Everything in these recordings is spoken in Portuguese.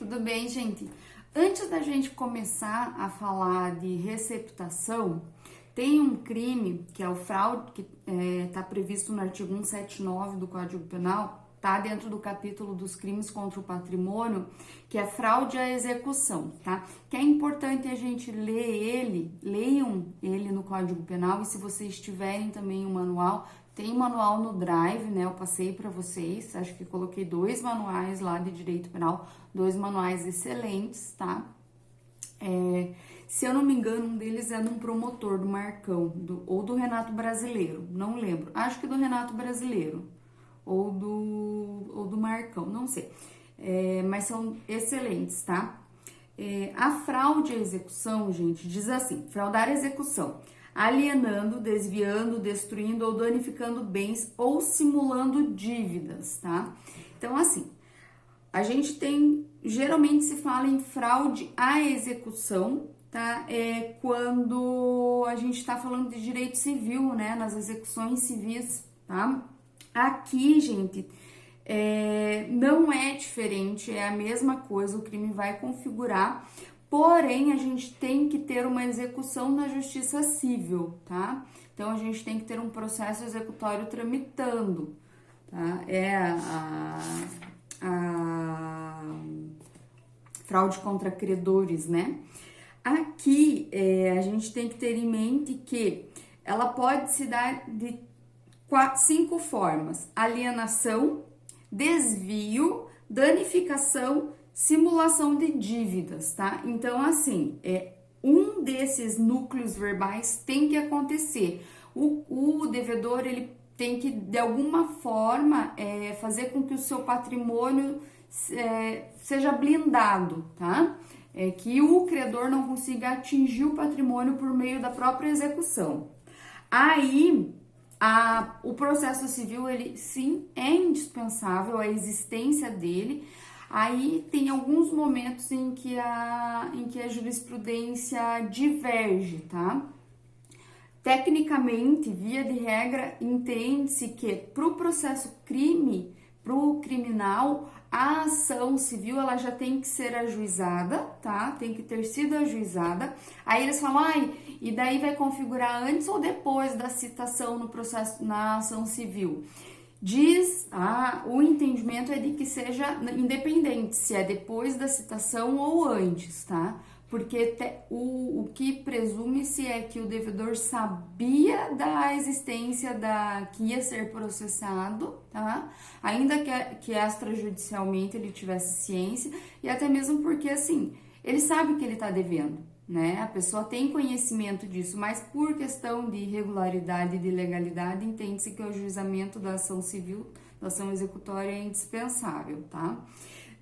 Tudo bem, gente? Antes da gente começar a falar de receptação, tem um crime que é o fraude, que está previsto no artigo 179 do Código Penal, tá dentro do capítulo dos crimes contra o patrimônio, que é fraude à execução, tá? Que é importante a gente leiam ele no Código Penal, e se vocês tiverem também o manual, tem manual no Drive, né? Eu passei para vocês, acho que coloquei 2 manuais lá de direito penal, 2 manuais excelentes, tá? Se eu não me engano, um deles é de um promotor, do Marcão, ou do Renato Brasileiro, não lembro. Acho que do Renato Brasileiro, ou do Marcão, não sei. Mas são excelentes, tá? A fraude à execução, gente, diz assim: fraudar a execução, alienando, desviando, destruindo ou danificando bens ou simulando dívidas, tá? Então, assim, a gente tem, geralmente se fala em fraude à execução, tá? Quando a gente tá falando de direito civil, né? Nas execuções civis, tá? Aqui, gente, não é diferente, é a mesma coisa, o crime vai configurar, porém a gente tem que ter uma execução na justiça civil, tá? Então a gente tem que ter um processo executório tramitando, tá? A fraude contra credores, né? Aqui a gente tem que ter em mente que ela pode se dar de 5 formas: alienação, desvio, danificação, simulação de dívidas, tá? Então, assim, um desses núcleos verbais tem que acontecer. O devedor, ele tem que, de alguma forma, fazer com que o seu patrimônio seja blindado, tá? Que o credor não consiga atingir o patrimônio por meio da própria execução. Aí, o processo civil, ele sim é indispensável, a existência dele. Aí tem alguns momentos em que a jurisprudência diverge, tá? Tecnicamente, via de regra, entende-se que para o processo crime, para o criminal, a ação civil ela já tem que ser ajuizada, tá? Tem que ter sido ajuizada. Aí eles falam, e daí vai configurar antes ou depois da citação no processo, na ação civil? Diz, o entendimento é de que seja independente, se é depois da citação ou antes, tá? Porque o que presume-se é que o devedor sabia da existência que ia ser processado, tá? Ainda que extrajudicialmente ele tivesse ciência, e até mesmo porque, assim, ele sabe que ele tá devendo, né? A pessoa tem conhecimento disso, mas por questão de irregularidade e de legalidade, entende-se que o ajuizamento da ação civil, da ação executória é indispensável, tá?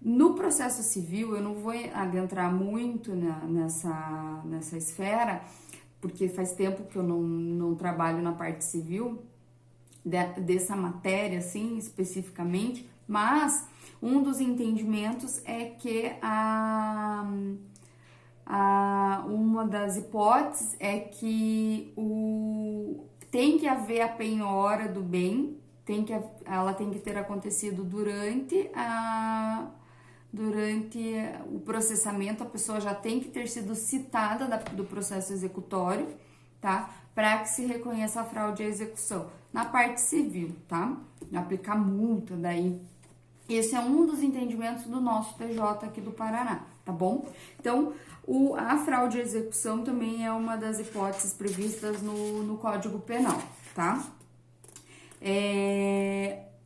No processo civil, eu não vou adentrar muito nessa esfera, porque faz tempo que eu não trabalho na parte civil, dessa matéria, assim, especificamente, mas um dos entendimentos é que uma das hipóteses é que tem que haver a penhora do bem, ela tem que ter acontecido durante o processamento, a pessoa já tem que ter sido citada do processo executório, tá? Para que se reconheça a fraude à execução. Na parte civil, tá? Aplicar multa, daí. Esse é um dos entendimentos do nosso TJ aqui do Paraná, tá bom? Então, a fraude à execução também é uma das hipóteses previstas no Código Penal, tá?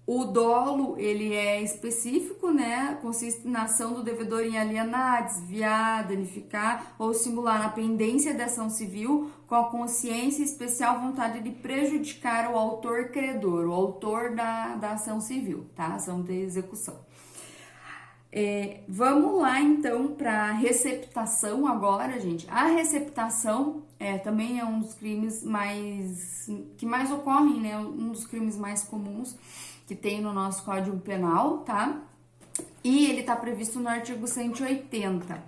O dolo, ele é específico, né? Consiste na ação do devedor em alienar, desviar, danificar ou simular na pendência da ação civil com a consciência e especial vontade de prejudicar o autor credor, o autor da ação civil, tá? Ação de execução. Vamos lá, então, para receptação agora, gente. A receptação também é um dos crimes que mais ocorrem, né? Um dos crimes mais comuns que tem no nosso Código Penal, tá? E ele tá previsto no artigo 180.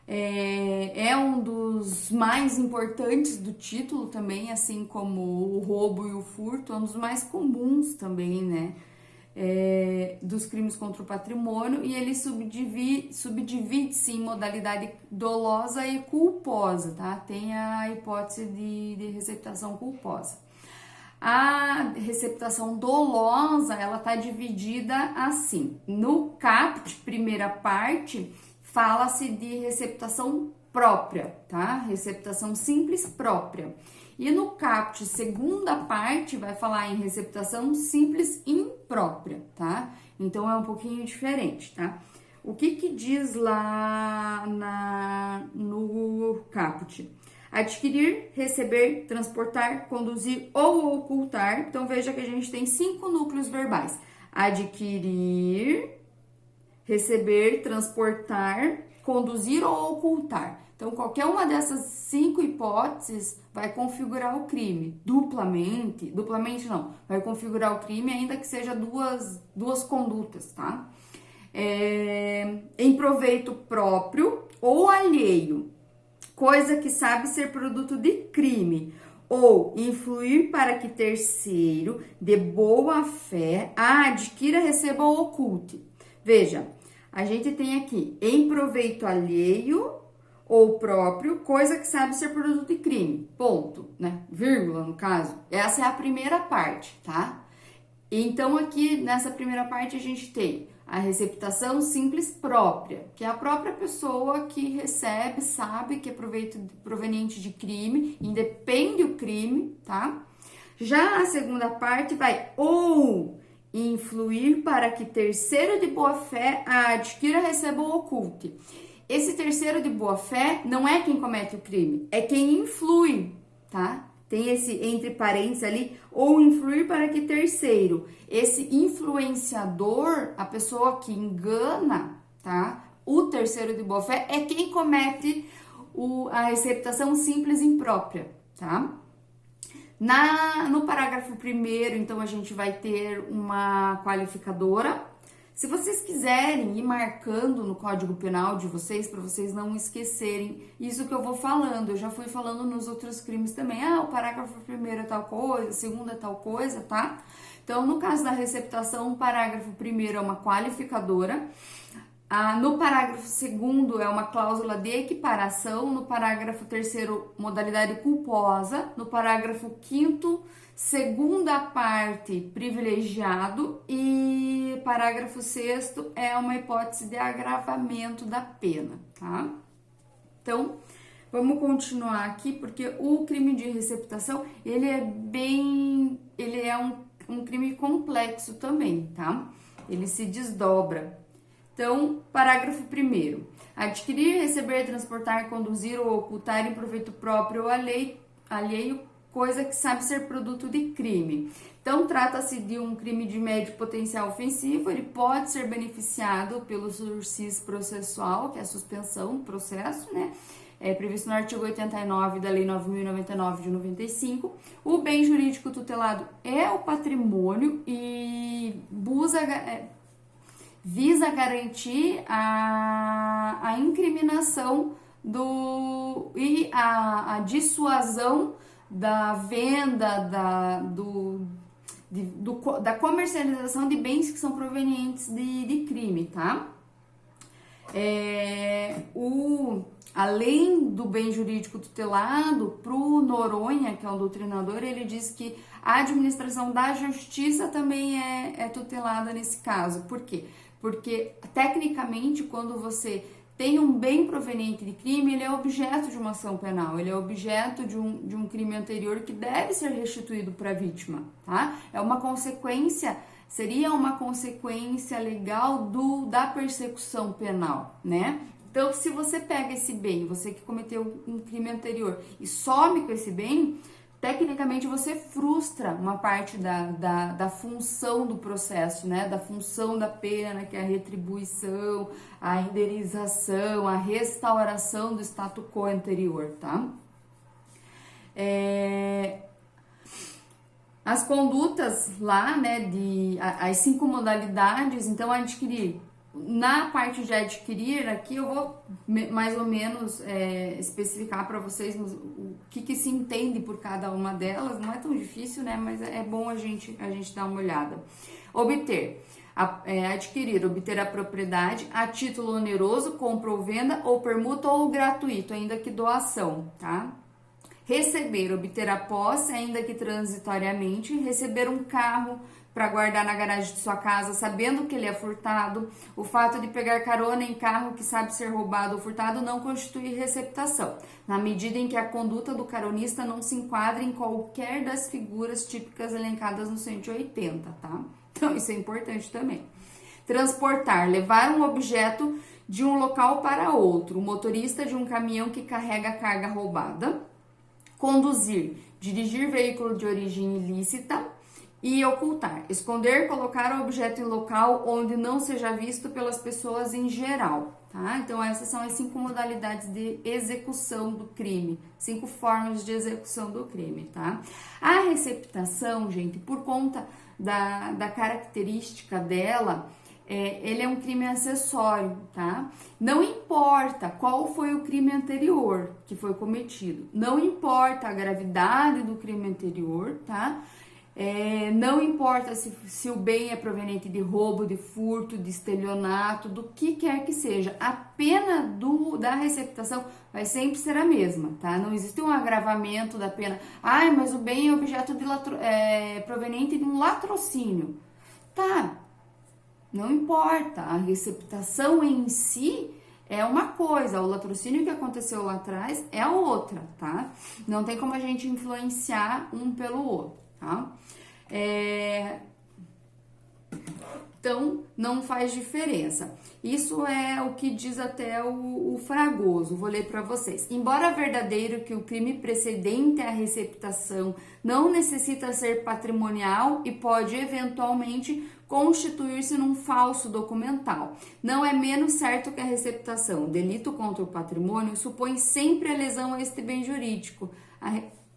É um dos mais importantes do título também, assim como o roubo e o furto, é um dos mais comuns também, né? dos crimes contra o patrimônio, e ele subdivide-se em modalidade dolosa e culposa, tá? Tem a hipótese de receptação culposa. A receptação dolosa, ela tá dividida assim. No caput, primeira parte, fala-se de receptação própria, tá? Receptação simples própria. E no caput, segunda parte, vai falar em receptação simples imprópria, tá? Então, é um pouquinho diferente, tá? O que diz lá no caput? Adquirir, receber, transportar, conduzir ou ocultar. Então, veja que a gente tem 5 núcleos verbais. Adquirir, receber, transportar, conduzir ou ocultar. Então, qualquer uma dessas 5 hipóteses vai configurar o crime. Duplamente não, vai configurar o crime ainda que seja duas condutas, tá? Em proveito próprio ou alheio, coisa que sabe ser produto de crime, ou influir para que terceiro, de boa fé, adquira, receba ou oculte. Veja, a gente tem aqui em proveito alheio ou próprio, coisa que sabe ser produto de crime, ponto, né? Vírgula, no caso. Essa é a primeira parte, tá? Então, aqui nessa primeira parte, a gente tem a receptação simples própria, que é a própria pessoa que recebe, sabe que é proveito proveniente de crime, independe o crime, tá? Já a segunda parte vai ou influir para que terceiro de boa fé adquira, receba ou oculte. Esse terceiro de boa fé não é quem comete o crime, é quem influi, tá? Tem esse entre parênteses ali, ou influir para que terceiro. Esse influenciador, a pessoa que engana, tá? O terceiro de boa fé é quem comete a receptação simples imprópria, tá? No parágrafo 1º, então, a gente vai ter uma qualificadora. Se vocês quiserem ir marcando no Código Penal de vocês, para vocês não esquecerem isso que eu vou falando, eu já fui falando nos outros crimes também. O parágrafo 1º é tal coisa, o segundo é tal coisa, tá? Então, no caso da receptação, o parágrafo 1º é uma qualificadora. No parágrafo 2º é uma cláusula de equiparação, no parágrafo 3º, modalidade culposa, no parágrafo 5º, segunda parte, privilegiado, e parágrafo 6º é uma hipótese de agravamento da pena, tá? Então, vamos continuar aqui, porque o crime de receptação, ele é um crime complexo também, tá? Ele se desdobra. Então, parágrafo 1º. Adquirir, receber, transportar, conduzir ou ocultar em proveito próprio ou alheio, coisa que sabe ser produto de crime. Então, trata-se de um crime de médio potencial ofensivo, ele pode ser beneficiado pelo sursis processual, que é a suspensão do processo, né? É previsto no artigo 89 da Lei 9.099 de 95. O bem jurídico tutelado é o patrimônio e visa garantir a incriminação e a dissuasão da venda, da comercialização de bens que são provenientes de crime, tá? Além do bem jurídico tutelado, para o Noronha, que é o doutrinador, ele diz que a administração da justiça também é tutelada nesse caso. Por quê? Porque, tecnicamente, quando você tem um bem proveniente de crime, ele é objeto de uma ação penal, ele é objeto de um crime anterior que deve ser restituído para a vítima, tá? Seria uma consequência legal da persecução penal, né? Então, se você pega esse bem, você que cometeu um crime anterior e some com esse bem, tecnicamente você frustra uma parte da função do processo, né? Da função da pena, que é a retribuição, a indenização, a restauração do status quo anterior, tá? As condutas lá, né, as 5 modalidades, então, adquirir Na parte de adquirir, aqui eu vou mais ou menos especificar para vocês o que se entende por cada uma delas. Não é tão difícil, né? Mas é bom a gente dar uma olhada. Obter, adquirir, obter a propriedade a título oneroso, compra ou venda, ou permuta ou gratuito, ainda que doação, tá? Receber, obter a posse, ainda que transitoriamente, receber um carro para guardar na garagem de sua casa, sabendo que ele é furtado. O fato de pegar carona em carro que sabe ser roubado ou furtado não constitui receptação, na medida em que a conduta do caronista não se enquadra em qualquer das figuras típicas elencadas no 180, tá? Então, isso é importante também. Transportar, levar um objeto de um local para outro, o motorista de um caminhão que carrega carga roubada. Conduzir, dirigir veículo de origem ilícita. E ocultar, esconder, colocar o objeto em local onde não seja visto pelas pessoas em geral, tá? Então, essas são as 5 modalidades de execução do crime, 5 formas de execução do crime, tá? A receptação, gente, por conta da característica dela, ele é um crime acessório, tá? Não importa qual foi o crime anterior que foi cometido, não importa a gravidade do crime anterior, tá? Não importa se o bem é proveniente de roubo, de furto, de estelionato, do que quer que seja, a pena da receptação vai sempre ser a mesma, tá? Não existe um agravamento da pena. Ai, mas o bem é objeto proveniente de um latrocínio. Tá, não importa, a receptação em si é uma coisa, o latrocínio que aconteceu lá atrás é outra, tá? Não tem como a gente influenciar um pelo outro, tá? Então, não faz diferença. Isso é o que diz até o Fragoso. Vou ler para vocês. Embora verdadeiro que o crime precedente à receptação não necessita ser patrimonial e pode eventualmente constituir-se num falso documental, não é menos certo que a receptação, delito contra o patrimônio, supõe sempre a lesão a este bem jurídico,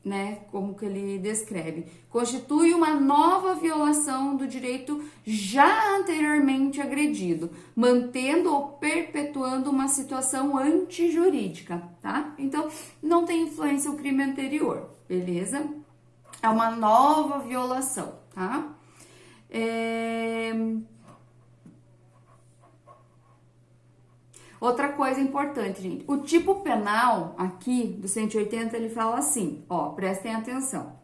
né, como que ele descreve, constitui uma nova violação do direito já anteriormente agredido, mantendo ou perpetuando uma situação antijurídica, tá? Então, não tem influência o crime anterior, beleza? É uma nova violação, tá? Outra coisa importante, gente, o tipo penal aqui do 180, ele fala assim, ó, prestem atenção.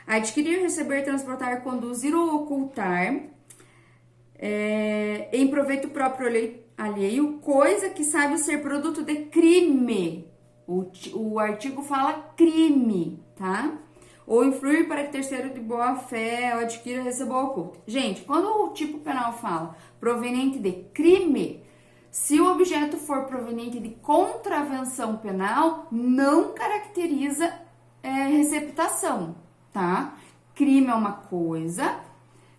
Adquirir, receber, transportar, conduzir ou ocultar em proveito próprio alheio, coisa que sabe ser produto de crime. O artigo fala crime, tá? Ou influir para que terceiro de boa fé adquira, receba ou oculte. Gente, quando o tipo penal fala proveniente de crime, se o objeto for proveniente de contravenção penal, não caracteriza receptação, tá? Crime é uma coisa,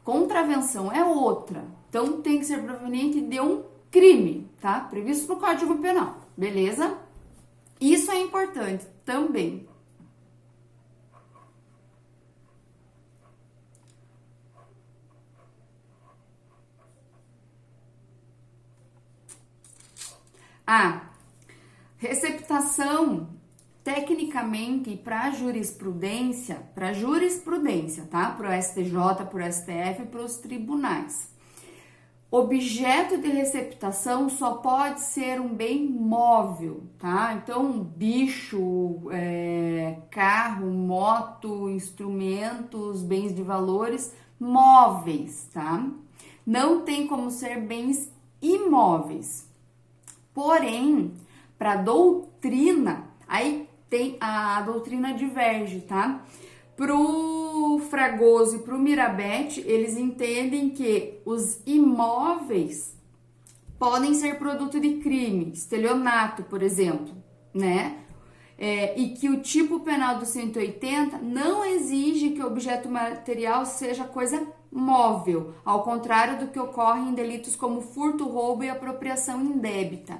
contravenção é outra. Então, tem que ser proveniente de um crime, tá? Previsto no Código Penal, beleza? Isso é importante também. Receptação, tecnicamente, para jurisprudência, tá? Para o STJ, para o STF, para os tribunais. Objeto de receptação só pode ser um bem móvel, tá? Então, bicho, carro, moto, instrumentos, bens de valores móveis, tá? Não tem como ser bens imóveis. Porém, para doutrina, aí tem a doutrina diverge, tá? Pro Fragoso e pro Mirabete, eles entendem que os imóveis podem ser produto de crime, estelionato, por exemplo, né? E que o tipo penal do 180 não exige que o objeto material seja coisa móvel, ao contrário do que ocorre em delitos como furto, roubo e apropriação indébita.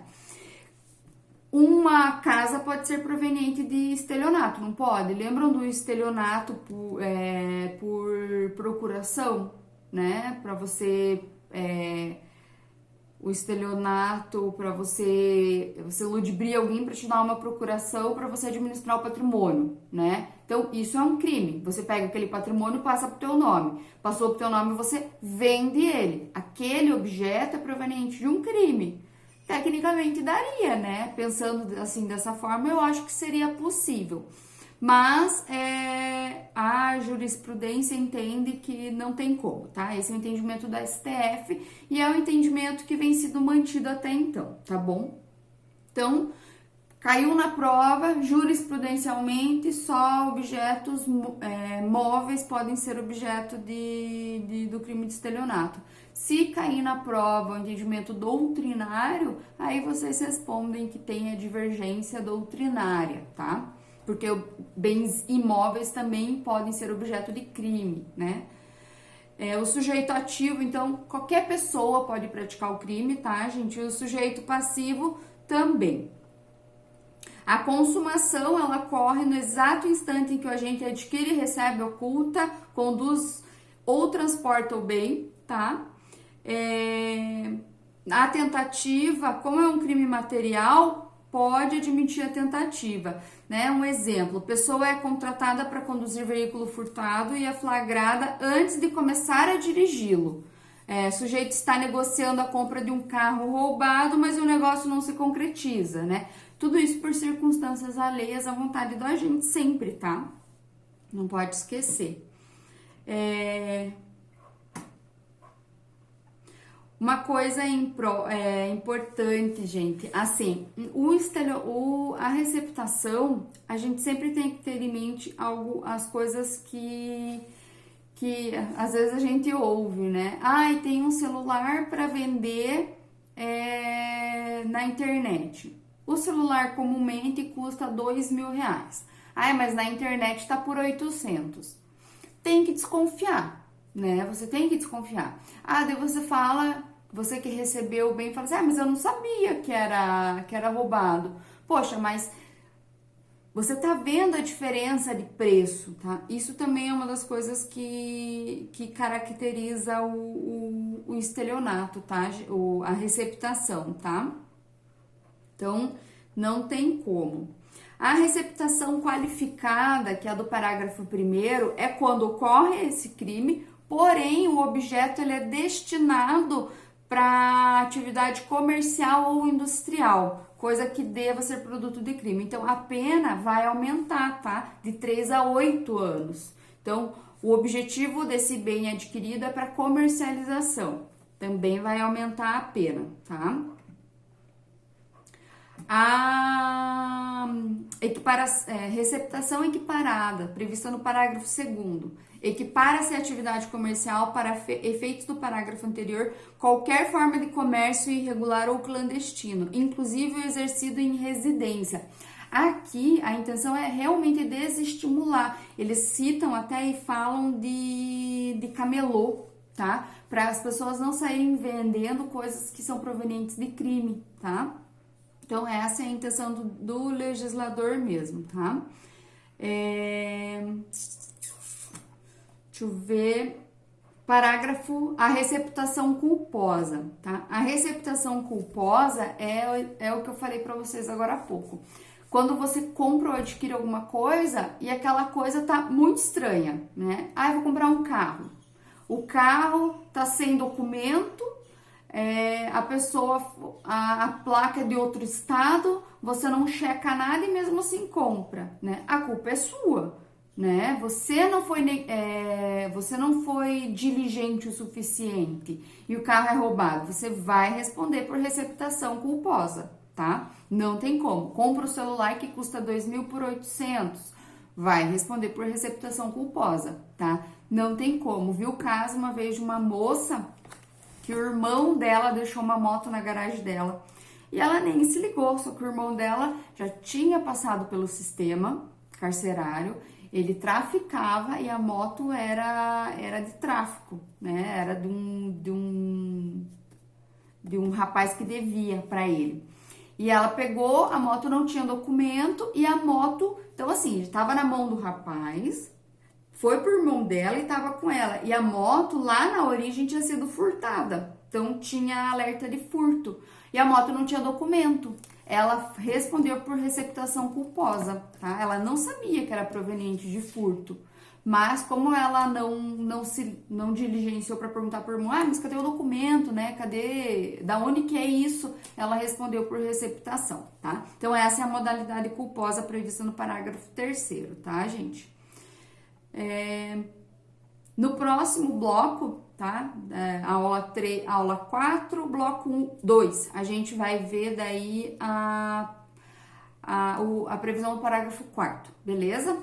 Uma casa pode ser proveniente de estelionato, não pode? Lembram do estelionato por procuração, né? Para você o estelionato para você ludibria alguém para te dar uma procuração para você administrar o patrimônio, né? Então, isso é um crime. Você pega aquele patrimônio e passa pro teu nome. Passou pro teu nome, você vende ele. Aquele objeto é proveniente de um crime. Tecnicamente daria, né? Pensando assim dessa forma, eu acho que seria possível. Mas a jurisprudência entende que não tem como, tá? Esse é o entendimento da STF e é o entendimento que vem sido mantido até então, tá bom? Então, caiu na prova, jurisprudencialmente, só objetos móveis podem ser objeto do crime de estelionato. Se cair na prova o entendimento doutrinário, aí vocês respondem que tem a divergência doutrinária, tá? Porque bens imóveis também podem ser objeto de crime, né? O sujeito ativo, então, qualquer pessoa pode praticar o crime, tá, gente? E o sujeito passivo também. A consumação, ela ocorre no exato instante em que o agente adquire, recebe, oculta, conduz ou transporta o bem, tá? A tentativa, como é um crime material, pode admitir a tentativa, né? Um exemplo, pessoa é contratada para conduzir veículo furtado e é flagrada antes de começar a dirigi-lo. Sujeito está negociando a compra de um carro roubado, mas o negócio não se concretiza, né? Tudo isso por circunstâncias alheias à vontade do agente sempre, tá? Não pode esquecer. Uma coisa importante, gente, assim, a receptação, a gente sempre tem que ter em mente as coisas que às vezes a gente ouve, né? Ai, tem um celular para vender na internet. O celular comumente custa R$2.000. Ai, mas na internet tá por 800. Tem que desconfiar, né? Você tem que desconfiar. Daí você fala, você que recebeu o bem, fala assim, mas eu não sabia que era roubado. Poxa, mas você tá vendo a diferença de preço, tá? Isso também é uma das coisas que caracteriza o estelionato, tá? A receptação, tá? Então, não tem como. A receptação qualificada, que é a do parágrafo 1º, é quando ocorre esse crime, porém o objeto ele é destinado para atividade comercial ou industrial, coisa que deva ser produto de crime. Então, a pena vai aumentar, tá? De 3 a 8 anos. Então, o objetivo desse bem adquirido é para comercialização. Também vai aumentar a pena, tá? A receptação equiparada, prevista no parágrafo 2º, equipara-se a atividade comercial para efeitos do parágrafo anterior qualquer forma de comércio irregular ou clandestino, inclusive o exercido em residência. Aqui a intenção é realmente desestimular. Eles citam até e falam de camelô, tá? Para as pessoas não saírem vendendo coisas que são provenientes de crime, tá? Então, essa é a intenção do legislador mesmo, tá? Deixa eu ver. A receptação culposa, tá? A receptação culposa é o que eu falei para vocês agora há pouco. Quando você compra ou adquire alguma coisa e aquela coisa tá muito estranha, né? Eu vou comprar um carro. O carro tá sem documento, a placa é de outro estado, você não checa nada e mesmo assim compra, né? A culpa é sua, né? Você não foi diligente o suficiente e o carro é roubado, você vai responder por receptação culposa, tá? Não tem como. Compra o celular que custa 2.000 por 800, vai responder por receptação culposa, tá? Não tem como. Vi o caso uma vez de uma moça que o irmão dela deixou uma moto na garagem dela e ela nem se ligou, só que o irmão dela já tinha passado pelo sistema carcerário, ele traficava e a moto era de tráfico, né? Era de um rapaz que devia para ele. E ela pegou, a moto não tinha documento e a moto, então assim, estava na mão do rapaz, foi pro irmão dela e tava com ela. E a moto lá na origem tinha sido furtada, Então tinha alerta de furto e a moto não tinha documento. Ela respondeu por receptação culposa, tá? Ela não sabia que era proveniente de furto, mas como ela não diligenciou para perguntar por irmão, mas cadê o documento, né? Da onde que é isso? Ela respondeu por receptação, tá? Então essa é a modalidade culposa prevista no parágrafo 3º, tá, gente? No próximo bloco, tá? Aula 4, bloco 2, a gente vai ver daí a previsão do parágrafo 4º, beleza?